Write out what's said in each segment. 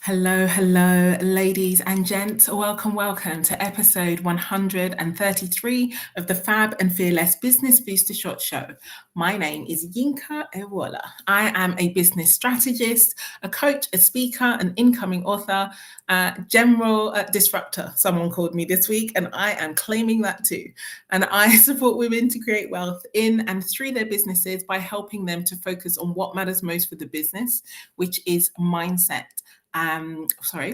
Hello, ladies and gents. Welcome to episode 133 of the Fab and Fearless Business Booster Shot Show. My name is Yinka Ewola. I am a business strategist, a coach, a speaker, an incoming author, general disruptor, someone called me this week, and I am claiming that too. And I support women to create wealth in and through their businesses by helping them to focus on what matters most for the business, which is mindset.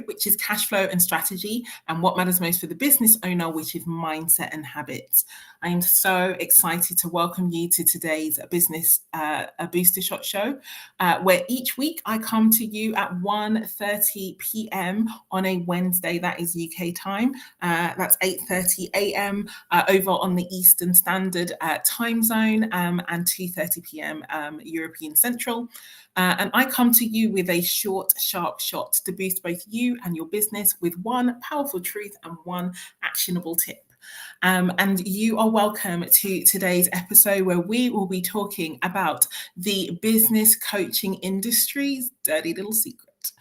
Which is cash flow and strategy, and what matters most for the business owner, which is mindset and habits. I am so excited to welcome you to today's business booster shot show, where each week I come to you at 1:30 p.m. on a Wednesday. That is UK time. That's 8:30 a.m. Over on the Eastern Standard Time Zone, and 2:30 p.m. European Central. And I come to you with a short, sharp shot to boost both you and your business with one powerful truth and one actionable tip. And you are welcome to today's episode, where we will be talking about the business coaching industry's dirty little secret.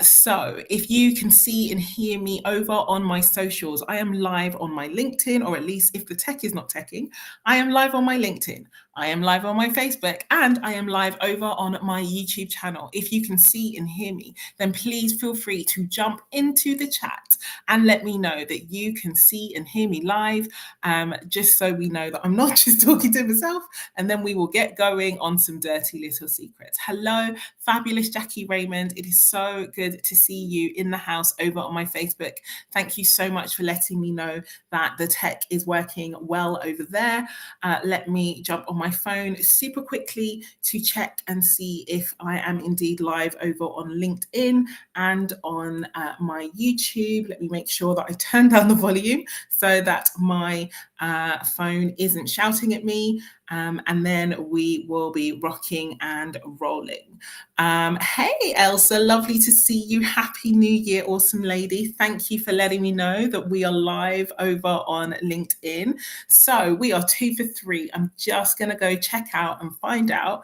So if you can see and hear me over on my socials, I am live on my LinkedIn, or at least if the tech is not teching, I am live on my LinkedIn. I am live on my Facebook, and I am live over on my YouTube channel. If you can see and hear me, then please feel free to jump into the chat and let me know that you can see and hear me live, just so we know that I'm not just talking to myself, and then we will get going on some dirty little secrets. Hello, fabulous Jackie Raymond. It is so good to see you in the house over on my Facebook. Thank you so much for letting me know that the tech is working well over there. Let me jump on my phone super quickly to check and see if I am indeed live over on LinkedIn and on my YouTube. Let me make sure that I turn down the volume so that my phone isn't shouting at me. And then we will be rocking and rolling. Hey, Elsa, lovely to see you. Happy New Year, awesome lady. Thank you for letting me know that we are live over on LinkedIn. So we are 2 for 3. I'm just going to go check out and find out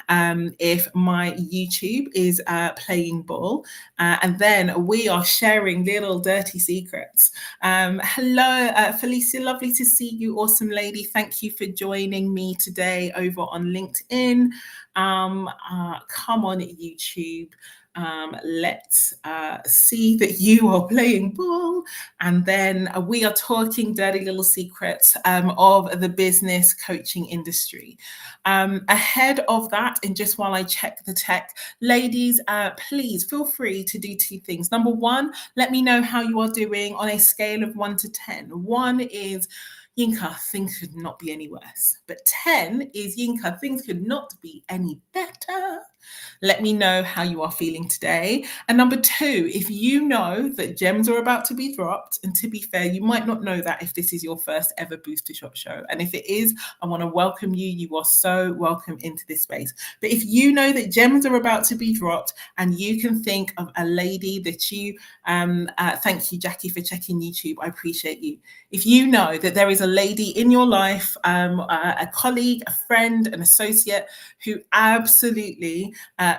if my YouTube is playing ball. And then we are sharing little dirty secrets. Hello, Felicia, lovely to see you, awesome lady. Thank you for joining me today over on LinkedIn. Come on, YouTube. Let's see that you are playing ball, and then we are talking dirty little secrets of the business coaching industry. Ahead of that, and just while I check the tech, ladies, please feel free to do 2 things. Number 1, let me know how you are doing on a scale of 1 to 10. 1 is Yinka, things could not be any worse. But 10 is Yinka, things could not be any better. Let me know how you are feeling today. And number 2, if you know that gems are about to be dropped, and to be fair, you might not know that if this is your first ever Booster Shot show. And if it is, I want to welcome you. You are so welcome into this space. But if you know that gems are about to be dropped, and you can think of a lady that you, thank you, Jackie, for checking YouTube. I appreciate you. If you know that there is a lady in your life, a colleague, a friend, an associate who absolutely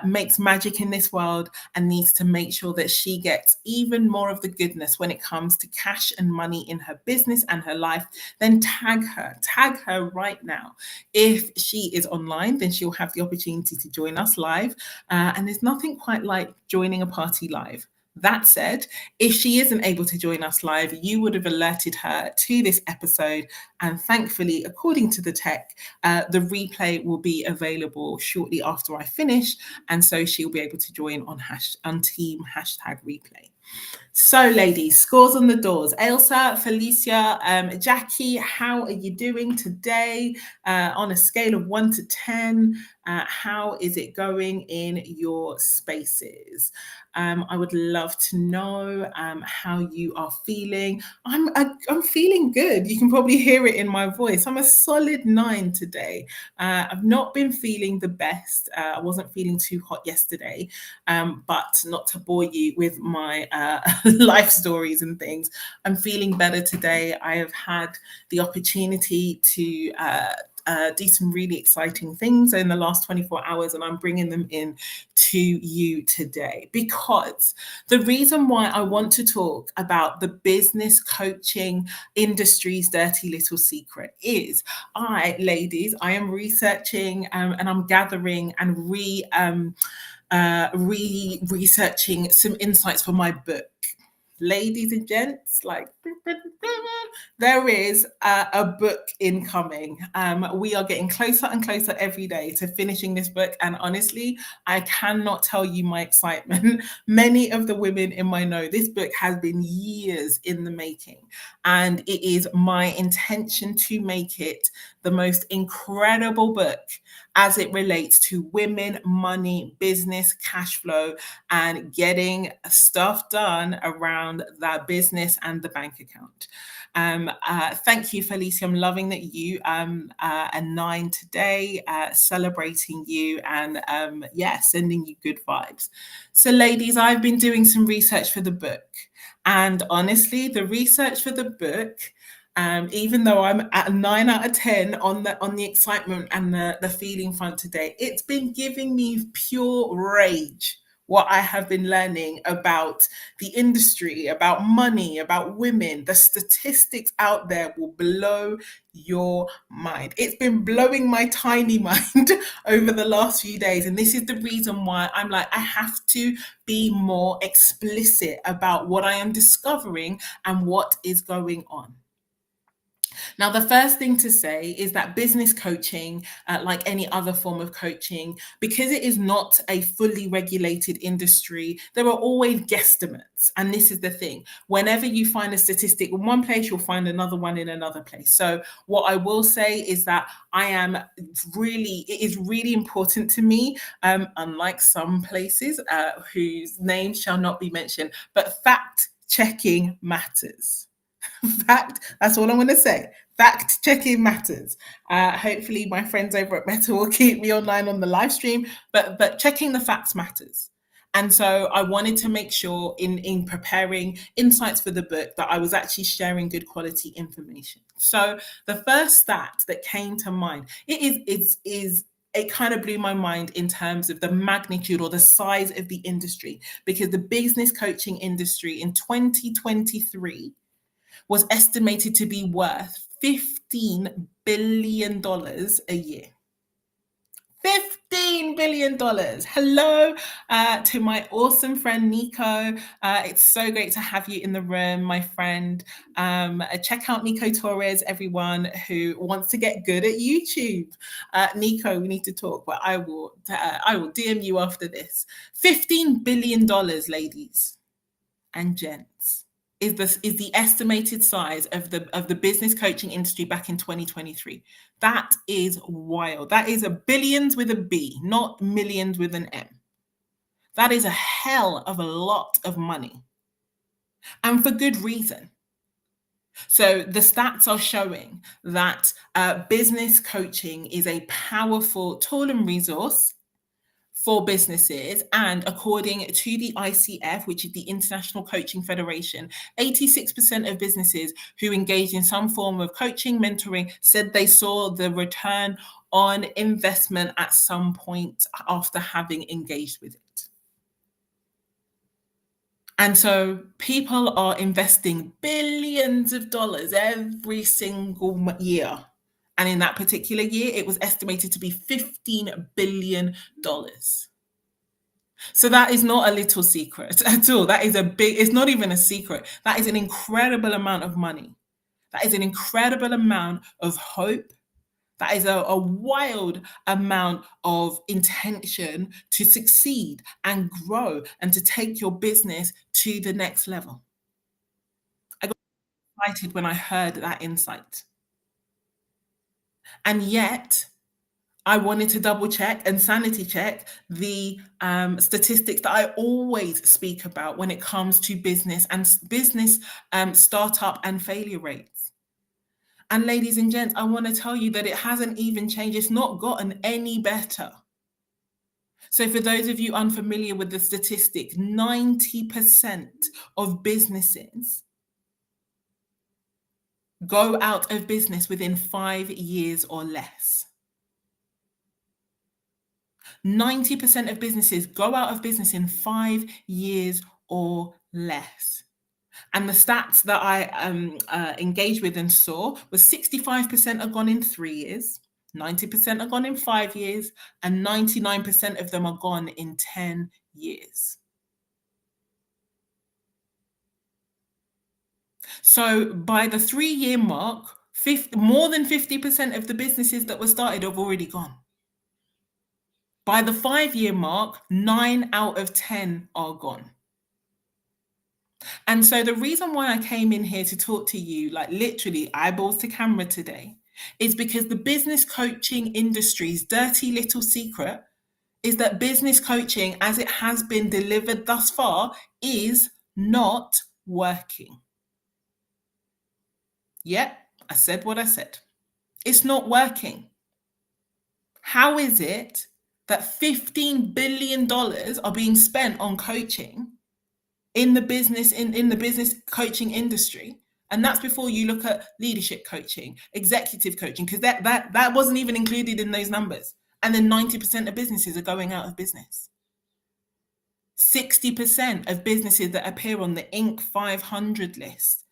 makes magic in this world and needs to make sure that she gets even more of the goodness when it comes to cash and money in her business and her life, then tag her right now. If she is online, then she'll have the opportunity to join us live. And there's nothing quite like joining a party live. That said, if she isn't able to join us live, you would have alerted her to this episode. And thankfully, according to the tech, the replay will be available shortly after I finish. And so she'll be able to join on team #replay. So, ladies, scores on the doors. Elsa, Felicia, Jackie, how are you doing today? On a scale of 1 to 10, how is it going in your spaces? I would love to know how you are feeling. I'm feeling good. You can probably hear it in my voice. I'm a solid 9 today. I've not been feeling the best. I wasn't feeling too hot yesterday, but not to bore you with my life stories and things. I'm feeling better today. I have had the opportunity to do some really exciting things in the last 24 hours, and I'm bringing them in to you today because the reason why I want to talk about the business coaching industry's dirty little secret is ladies, I am researching and I'm gathering and researching some insights for my book. Ladies and gents, like there is a book incoming. We are getting closer and closer every day to finishing this book, and honestly, I cannot tell you my excitement. Many of the women in my know, this book has been years in the making, and it is my intention to make it the most incredible book as it relates to women, money, business, cash flow, and getting stuff done around that business and the bank account. Thank you, Felicia. I'm loving that you are 9 today, celebrating you and sending you good vibes. So, ladies, I've been doing some research for the book. And honestly, the research for the book, even though I'm at a 9 out of 10 on the excitement and the feeling front today, it's been giving me pure rage what I have been learning about the industry, about money, about women. The statistics out there will blow your mind. It's been blowing my tiny mind over the last few days. And this is the reason why I'm like, I have to be more explicit about what I am discovering and what is going on. Now, the first thing to say is that business coaching, like any other form of coaching, because it is not a fully regulated industry, there are always guesstimates. And this is the thing. Whenever you find a statistic in one place, you'll find another one in another place. So what I will say is that it is really important to me, unlike some places whose names shall not be mentioned, but fact checking matters. That's all I'm going to say. Fact checking matters. Hopefully, my friends over at Meta will keep me online on the live stream, but checking the facts matters. And so I wanted to make sure in preparing insights for the book that I was actually sharing good quality information. So the first stat that came to mind, it kind of blew my mind in terms of the magnitude or the size of the industry, because the business coaching industry in 2023 was estimated to be worth $15 billion a year. $15 billion. Hello to my awesome friend Nico. It's so great to have you in the room, my friend. Check out Nico Torres, everyone who wants to get good at YouTube. Nico, we need to talk, but I will DM you after this. $15 billion, ladies and gents, is the estimated size of the business coaching industry back in 2023. That is wild. That is a billions with a B, not millions with an M. That is a hell of a lot of money, and for good reason. So the stats are showing that business coaching is a powerful tool and resource for businesses. And according to the ICF, which is the International Coaching Federation, 86% of businesses who engage in some form of coaching, mentoring, said they saw the return on investment at some point after having engaged with it. And so people are investing billions of dollars every single year. And in that particular year, it was estimated to be $15 billion. So that is not a little secret at all. That is it's not even a secret. That is an incredible amount of money. That is an incredible amount of hope. That is a wild amount of intention to succeed and grow and to take your business to the next level. I got excited when I heard that insight. And yet, I wanted to double check and sanity check the statistics that I always speak about when it comes to business and business startup and failure rates. And ladies and gents, I want to tell you that it hasn't even changed. It's not gotten any better. So for those of you unfamiliar with the statistic, 90% of businesses go out of business within 5 years or less. 90% of businesses go out of business in 5 years or less. And the stats that I engaged with and saw was 65% are gone in 3 years, 90% are gone in 5 years, and 99% of them are gone in 10 years. So by the 3 year mark, more than 50% of the businesses that were started have already gone. By the 5 year mark, 9 out of 10 are gone. And so the reason why I came in here to talk to you, like literally eyeballs to camera today, is because the business coaching industry's dirty little secret is that business coaching, as it has been delivered thus far, is not working. Yep, I said what I said. It's not working. How is it that $15 billion are being spent on coaching in the business coaching industry? And that's before you look at leadership coaching, executive coaching, because that wasn't even included in those numbers. And then 90% of businesses are going out of business. 60% of businesses that appear on the Inc. 500 list,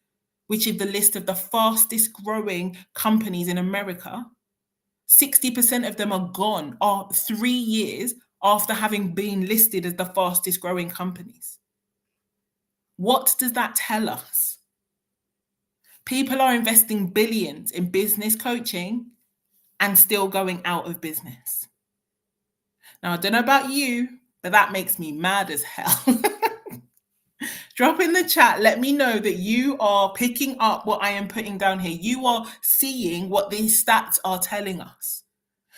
which is the list of the fastest growing companies in America, 60% of them are gone 3 years after having been listed as the fastest growing companies. What does that tell us? People are investing billions in business coaching and still going out of business. Now, I don't know about you, but that makes me mad as hell. Drop in the chat. Let me know that you are picking up what I am putting down here. You are seeing what these stats are telling us.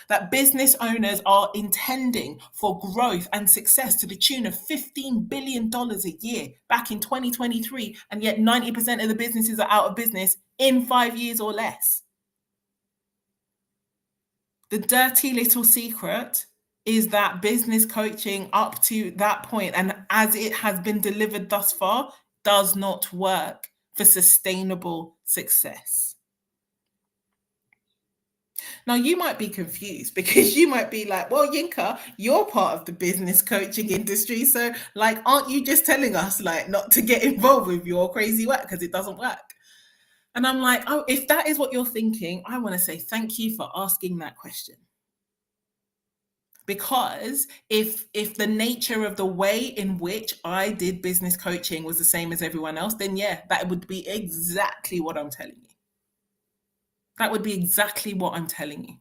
That business owners are intending for growth and success to the tune of $15 billion a year back in 2023, and yet 90% of the businesses are out of business in 5 years or less. The dirty little secret is that business coaching up to that point, and as it has been delivered thus far, does not work for sustainable success. Now, you might be confused because you might be like, well, Yinka, you're part of the business coaching industry. So, like, aren't you just telling us, like, not to get involved with your crazy work because it doesn't work? And I'm like, oh, if that is what you're thinking, I want to say thank you for asking that question. Because if the nature of the way in which I did business coaching was the same as everyone else, then yeah, that would be exactly what I'm telling you. That would be exactly what I'm telling you.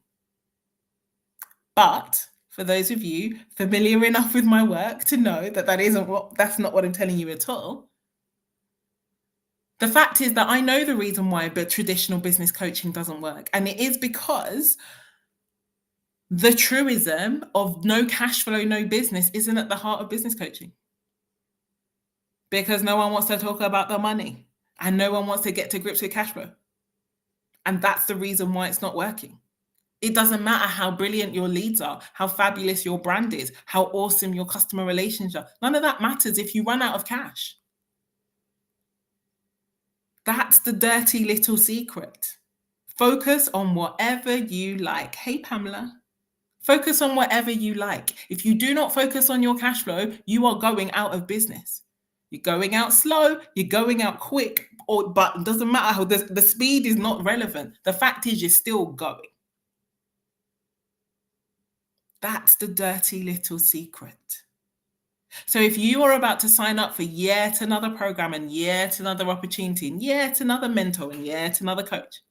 But for those of you familiar enough with my work to know that that's not what I'm telling you at all. The fact is that I know the reason why traditional business coaching doesn't work. And it is because the truism of no cash flow, no business isn't at the heart of business coaching. Because no one wants to talk about the money and no one wants to get to grips with cash flow. And that's the reason why it's not working. It doesn't matter how brilliant your leads are, how fabulous your brand is, how awesome your customer relations are. None of that matters if you run out of cash. That's the dirty little secret. Focus on whatever you like. Hey, Pamela. Focus on whatever you like. If you do not focus on your cash flow, you are going out of business. You're going out slow, you're going out quick, but it doesn't matter how the speed is not relevant. The fact is you're still going. That's the dirty little secret. So if you are about to sign up for yet another program and yet another opportunity and yet another mentor and yet another coach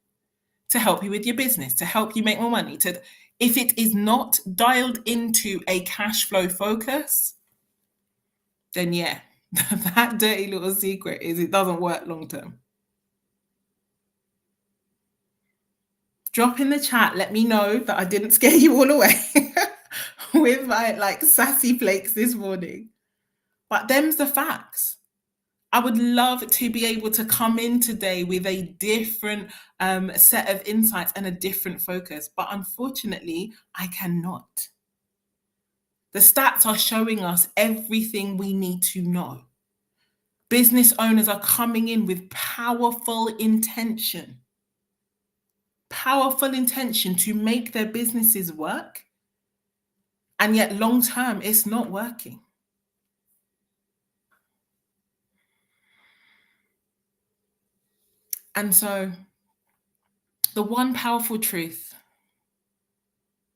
to help you with your business, to help you make more money, if it is not dialed into a cash flow focus, then yeah, that dirty little secret is it doesn't work long term. Drop in the chat, let me know that I didn't scare you all away with my sassy flakes this morning. But them's the facts. I would love to be able to come in today with a different set of insights and a different focus, but unfortunately, I cannot. The stats are showing us everything we need to know. Business owners are coming in with powerful intention. powerful intention to make their businesses work, and yet long term it's not working. And so the one powerful truth,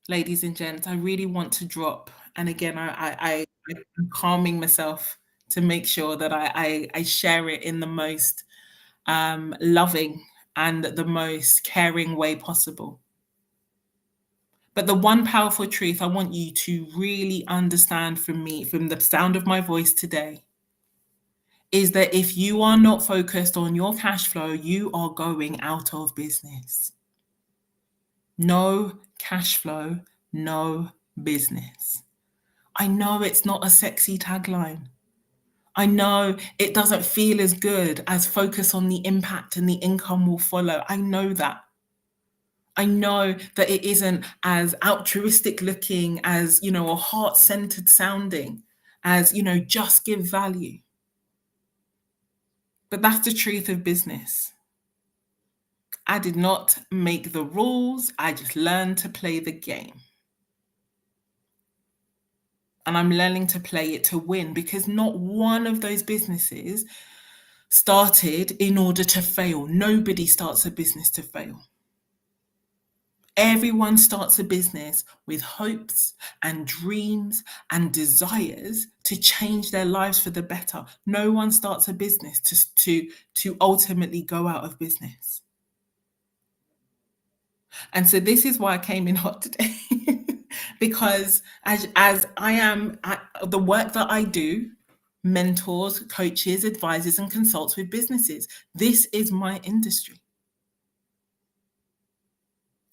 ladies and gents, I really want to drop, and again, I'm calming myself to make sure that I share it in the most loving and the most caring way possible. But the one powerful truth I want you to really understand from me, from the sound of my voice today, is that if you are not focused on your cash flow, you are going out of business. No cash flow, no business. I know it's not a sexy tagline. I know it doesn't feel as good as focus on the impact and the income will follow. I know that. I know that it isn't as altruistic looking as, or heart centered sounding as, just give value. But that's the truth of business. I did not make the rules, I just learned to play the game. And I'm learning to play it to win, because not one of those businesses started in order to fail. Nobody starts a business to fail. Everyone starts a business with hopes and dreams and desires to change their lives for the better. No one starts a business to ultimately go out of business. And so this is why I came in hot today. Because as I am, the work that I do, mentors, coaches, advisors, and consults with businesses, this is my industry.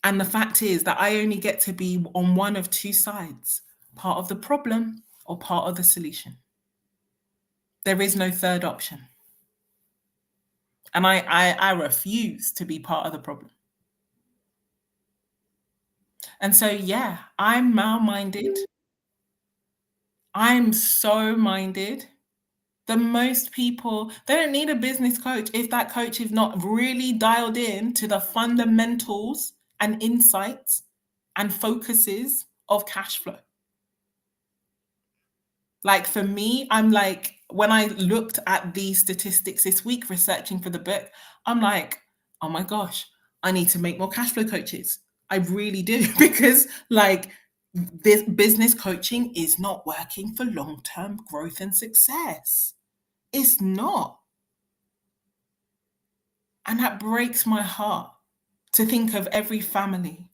And the fact is that I only get to be on one of two sides, part of the problem or part of the solution. There is no third option. And I refuse to be part of the problem. And so, yeah, I'm mal-minded. I'm so minded. The most people, they don't need a business coach if that coach is not really dialed in to the fundamentals and insights and focuses of cash flow. Like for me, I'm like, when I looked at these statistics this week, researching for the book, I'm like, oh my gosh, I need to make more cash flow coaches. I really do, because like this business coaching is not working for long-term growth and success. It's not. And that breaks my heart to think of every family,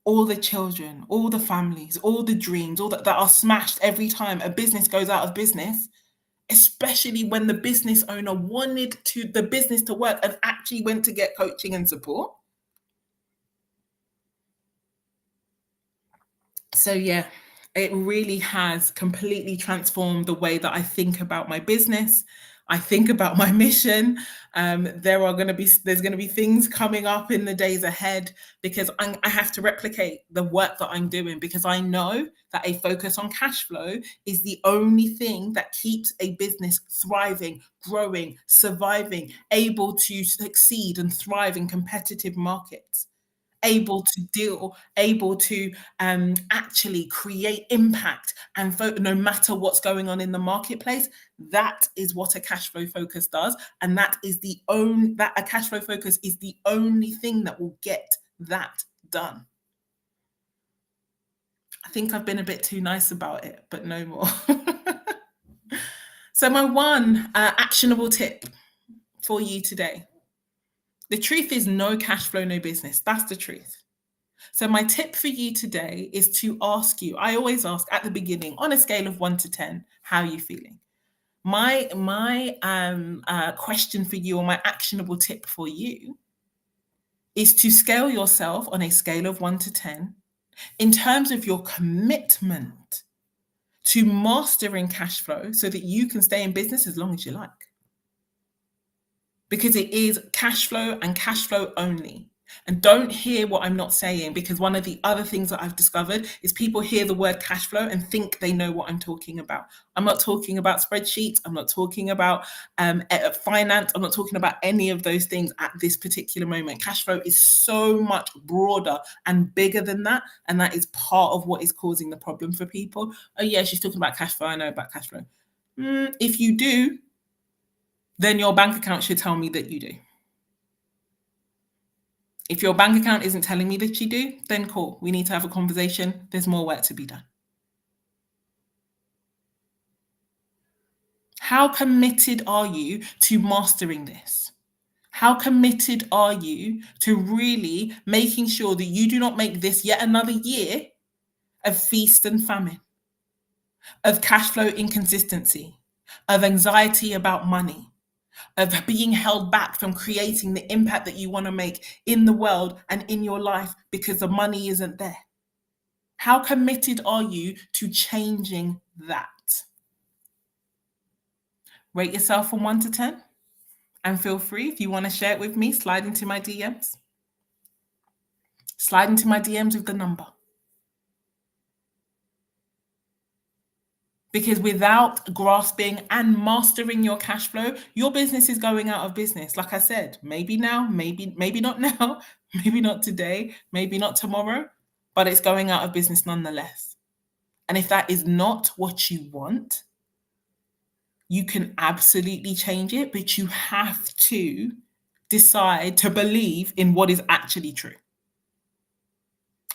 all the children, all the families, all the dreams, all that are smashed every time a business goes out of business, especially when the business owner wanted the business to work and actually went to get coaching and support. So yeah, it really has completely transformed the way that I think about my business. I think about my mission. There's going to be things coming up in the days ahead, because I have to replicate the work that I'm doing, because I know that a focus on cash flow is the only thing that keeps a business thriving, growing, surviving, able to succeed and thrive in competitive markets, able to actually create impact and no matter what's going on in the marketplace. That is what a cash flow focus does, and that a cash flow focus is the only thing that will get that done. I think I've been a bit too nice about it, but no more. So my one actionable tip for you today. The truth is, no cash flow, no business. That's the truth. So my tip for you today is to ask you, I always ask at the beginning, on a scale of 1 to 10, how are you feeling? My question for you, or my actionable tip for you, is to scale yourself on a scale of 1 to 10 in terms of your commitment to mastering cash flow so that you can stay in business as long as you like. Because it is cash flow and cash flow only. And don't hear what I'm not saying, because one of the other things that I've discovered is people hear the word cash flow and think they know what I'm talking about. I'm not talking about spreadsheets. I'm not talking about finance. I'm not talking about any of those things at this particular moment. Cash flow is so much broader and bigger than that. And that is part of what is causing the problem for people. Oh, yeah, she's talking about cash flow. I know about cash flow. If you do, then your bank account should tell me that you do. If your bank account isn't telling me that you do, then cool. We need to have a conversation. There's more work to be done. How committed are you to mastering this? How committed are you to really making sure that you do not make this yet another year of feast and famine, of cash flow inconsistency, of anxiety about money, of being held back from creating the impact that you want to make in the world and in your life because the money isn't there? How committed are you to changing that? Rate yourself from 1 to 10, and feel free, if you want to share it with me, slide into my DMs. Slide into my DMs with the number. Because without grasping and mastering your cash flow, your business is going out of business. Like I said, maybe now, maybe not now, maybe not today, maybe not tomorrow, but it's going out of business nonetheless. And if that is not what you want, you can absolutely change it, but you have to decide to believe in what is actually true.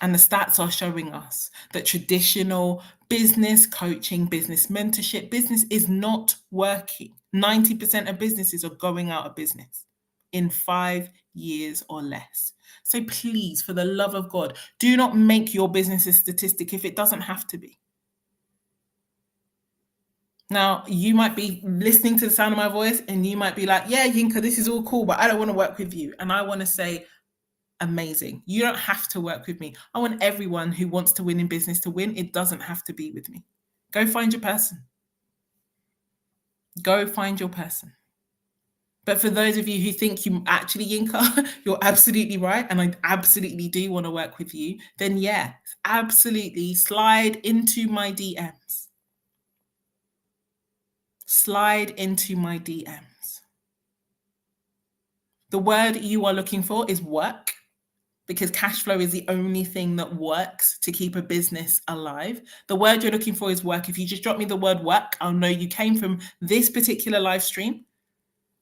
And the stats are showing us that traditional business coaching, business mentorship, business is not working. 90% of businesses are going out of business in 5 years or less. So please, for the love of God, do not make your business a statistic if it doesn't have to be. Now, you might be listening to the sound of my voice and you might be like, yeah, Yinka, this is all cool, but I don't want to work with you. And I want to say, amazing. You don't have to work with me. I want everyone who wants to win in business to win. It doesn't have to be with me. Go find your person. Go find your person. But for those of you who think you actually, Yinka, you're absolutely right, and I absolutely do want to work with you, then yeah, absolutely slide into my DMs. Slide into my DMs. The word you are looking for is work, because cash flow is the only thing that works to keep a business alive. The word you're looking for is work. If you just drop me the word work, I'll know you came from this particular live stream.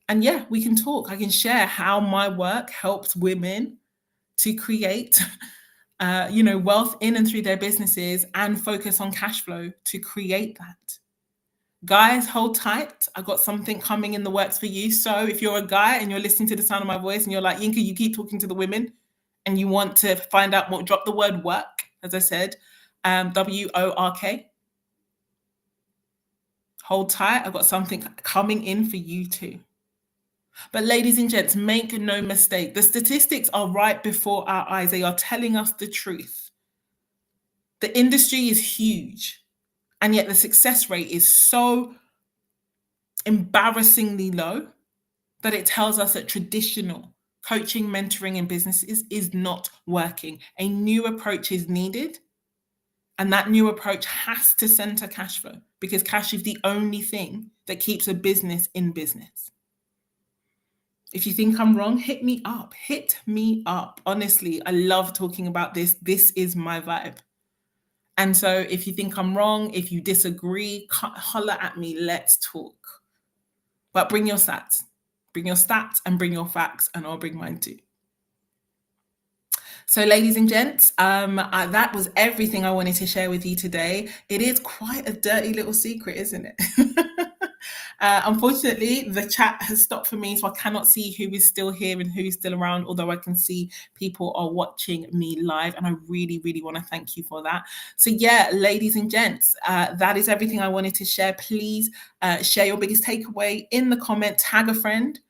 And yeah, we can talk. I can share how my work helps women to create wealth in and through their businesses and focus on cash flow to create that. Guys, hold tight. I got something coming in the works for you. So if you're a guy and you're listening to the sound of my voice and you're like, Yinka, you keep talking to the women and you want to find out more, drop the word work, as I said, WORK. Hold tight. I've got something coming in for you too. But ladies and gents, make no mistake. The statistics are right before our eyes. They are telling us the truth. The industry is huge. And yet the success rate is so embarrassingly low that it tells us that traditional coaching, mentoring in businesses is not working. A new approach is needed. And that new approach has to center cash flow, because cash is the only thing that keeps a business in business. If you think I'm wrong, hit me up. Hit me up. Honestly, I love talking about this. This is my vibe. And so if you think I'm wrong, if you disagree, holler at me. Let's talk. But bring your stats. Bring your stats and bring your facts, and I'll bring mine too. So ladies and gents, that was everything I wanted to share with you today. It is quite a dirty little secret, isn't it? Unfortunately, the chat has stopped for me, so I cannot see who is still here and who is still around, although I can see people are watching me live, and I really, really want to thank you for that. So yeah, ladies and gents, that is everything I wanted to share. Please share your biggest takeaway in the comment, tag a friend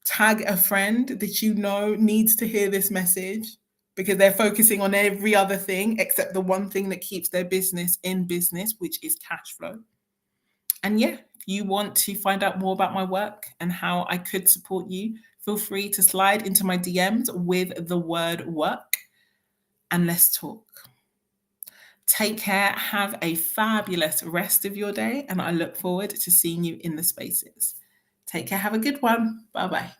that you know needs to hear this message, because they're focusing on every other thing except the one thing that keeps their business in business, which is cash flow. And yeah, if you want to find out more about my work and how I could support you, feel free to slide into my DMs with the word work and let's talk. Take care, have a fabulous rest of your day, and I look forward to seeing you in the spaces. Take care, have a good one. Bye-bye.